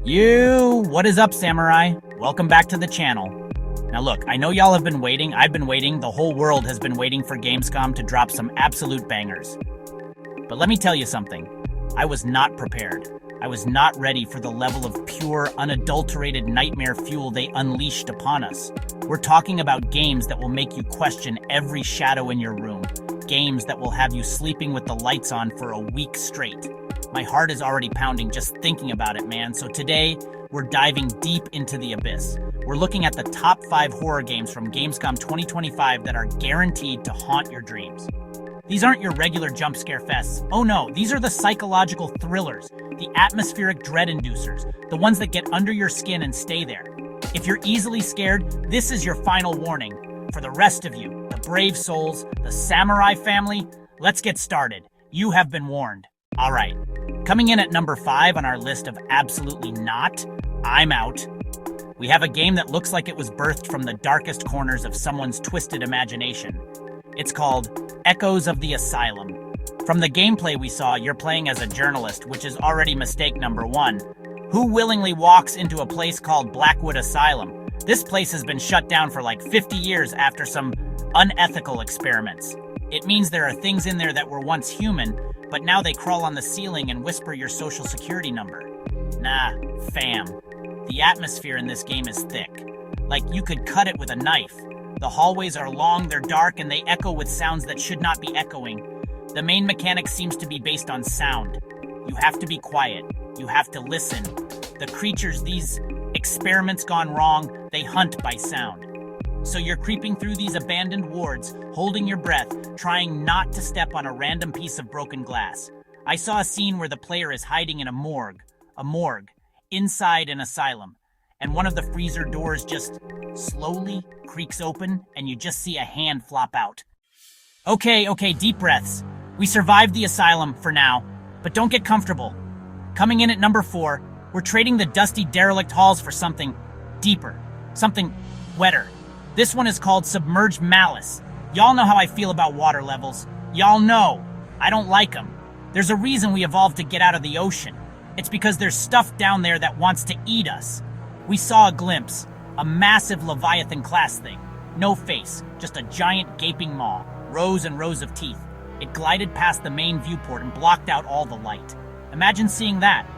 What is up, Samurai? Welcome back to the channel. Now look, I know y'all have been waiting, I've been waiting, the whole world has been waiting for Gamescom to drop some absolute bangers. But let me tell you something, I was not prepared. I was not ready for the level of pure, unadulterated nightmare fuel they unleashed upon us. We're talking about games that will make you question every shadow in your room. Games that will have you sleeping with the lights on for a week straight. My heart is already pounding just thinking about it, man. So today, we're diving deep into the abyss. We're looking at the top 5 horror games from Gamescom 2025 that are guaranteed to haunt your dreams. These aren't your regular jump scare fests. Oh no, these are the psychological thrillers, the atmospheric dread inducers, the ones that get under your skin and stay there. If you're easily scared, this is your final warning. For the rest of you, the brave souls, the samurai family, let's get started. You have been warned. All right, coming in at number 5 on our list of absolutely not, I'm out. We have a game that looks like it was birthed from the darkest corners of someone's twisted imagination. It's called Echoes of the Asylum. From the gameplay we saw, you're playing as a journalist, which is already mistake number 1. Who willingly walks into a place called Blackwood Asylum? This place has been shut down for like 50 years after some unethical experiments. It means there are things in there that were once human, but now they crawl on the ceiling and whisper your social security number. Nah, fam. The atmosphere in this game is thick. Like you could cut it with a knife. The hallways are long, they're dark, and they echo with sounds that should not be echoing. The main mechanic seems to be based on sound. You have to be quiet. You have to listen. The creatures, these experiments gone wrong, they hunt by sound. So you're creeping through these abandoned wards, holding your breath, trying not to step on a random piece of broken glass. I saw a scene where the player is hiding in a morgue, inside an asylum, and one of the freezer doors just slowly creaks open, and you just see a hand flop out. Okay, deep breaths. We survived the asylum for now, but don't get comfortable. Coming in at number 4, we're trading the dusty derelict halls for something deeper, something wetter. This one is called Submerged Malice. Y'all know how I feel about water levels. Y'all know. I don't like them. There's a reason we evolved to get out of the ocean. It's because there's stuff down there that wants to eat us. We saw a glimpse. A massive Leviathan-class thing. No face, just a giant gaping maw. Rows and rows of teeth. It glided past the main viewport and blocked out all the light. Imagine seeing that.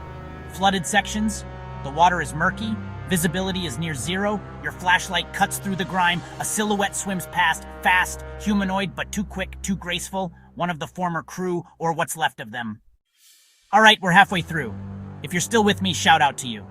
Flooded sections. The water is murky. Visibility is near zero, your flashlight cuts through the grime, a silhouette swims past, fast, humanoid but too quick, too graceful, one of the former crew or what's left of them. Alright, we're halfway through. If you're still with me, shout out to you.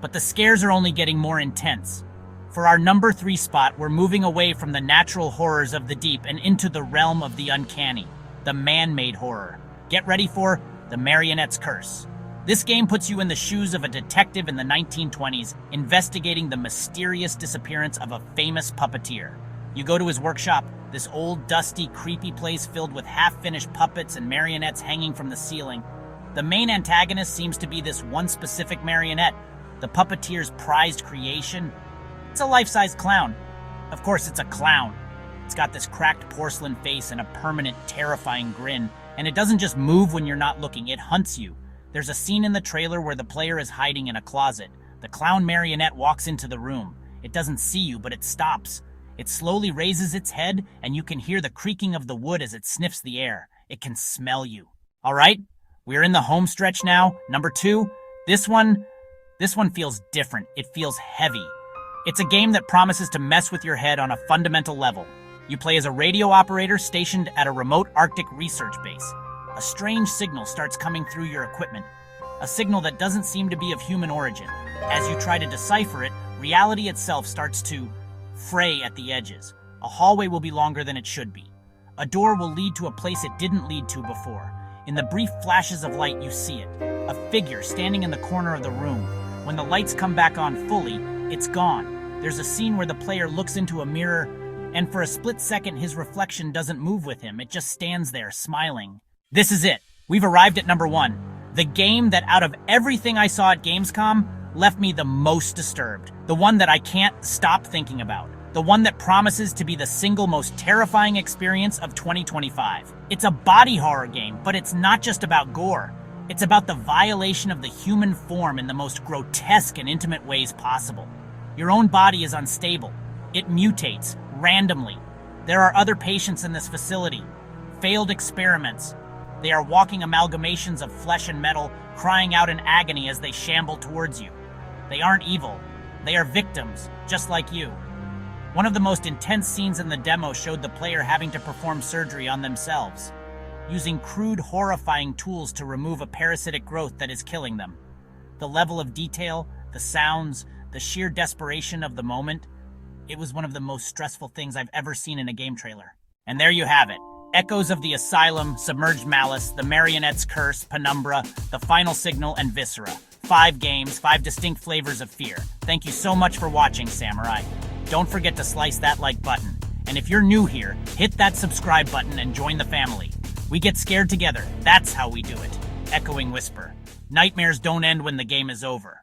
But the scares are only getting more intense. For our number 3 spot, we're moving away from the natural horrors of the deep and into the realm of the uncanny, the man-made horror. Get ready for The Marionette's Curse. This game puts you in the shoes of a detective in the 1920s, investigating the mysterious disappearance of a famous puppeteer. You go to his workshop, this old, dusty, creepy place filled with half-finished puppets and marionettes hanging from the ceiling. The main antagonist seems to be this one specific marionette, the puppeteer's prized creation. It's a life-size clown. Of course, it's a clown. It's got this cracked porcelain face and a permanent, terrifying grin, and it doesn't just move when you're not looking, it hunts you. There's a scene in the trailer where the player is hiding in a closet. The clown marionette walks into the room. It doesn't see you, but it stops. It slowly raises its head, and you can hear the creaking of the wood as it sniffs the air. It can smell you. All right, we're in the home stretch now. Number 2, this one feels different. It feels heavy. It's a game that promises to mess with your head on a fundamental level. You play as a radio operator stationed at a remote Arctic research base. A strange signal starts coming through your equipment, a signal that doesn't seem to be of human origin. As you try to decipher it, reality itself starts to fray at the edges. A hallway will be longer than it should be. A door will lead to a place it didn't lead to before. In the brief flashes of light, you see it, a figure standing in the corner of the room. When the lights come back on fully, it's gone. There's a scene where the player looks into a mirror, and for a split second, his reflection doesn't move with him. It just stands there, smiling. This is it. We've arrived at number 1. The game that out of everything I saw at Gamescom left me the most disturbed. The one that I can't stop thinking about. The one that promises to be the single most terrifying experience of 2025. It's a body horror game, but it's not just about gore. It's about the violation of the human form in the most grotesque and intimate ways possible. Your own body is unstable. It mutates, randomly. There are other patients in this facility. Failed experiments. They are walking amalgamations of flesh and metal, crying out in agony as they shamble towards you. They aren't evil. They are victims, just like you. One of the most intense scenes in the demo showed the player having to perform surgery on themselves, using crude, horrifying tools to remove a parasitic growth that is killing them. The level of detail, the sounds, the sheer desperation of the moment, it was one of the most stressful things I've ever seen in a game trailer. And there you have it. Echoes of the Asylum, Submerged Malice, The Marionette's Curse, Penumbra, The Final Signal, and Viscera. 5 games, 5 distinct flavors of fear. Thank you so much for watching, Samurai. Don't forget to slice that like button. And if you're new here, hit that subscribe button and join the family. We get scared together. That's how we do it. Echoing Whisper. Nightmares don't end when the game is over.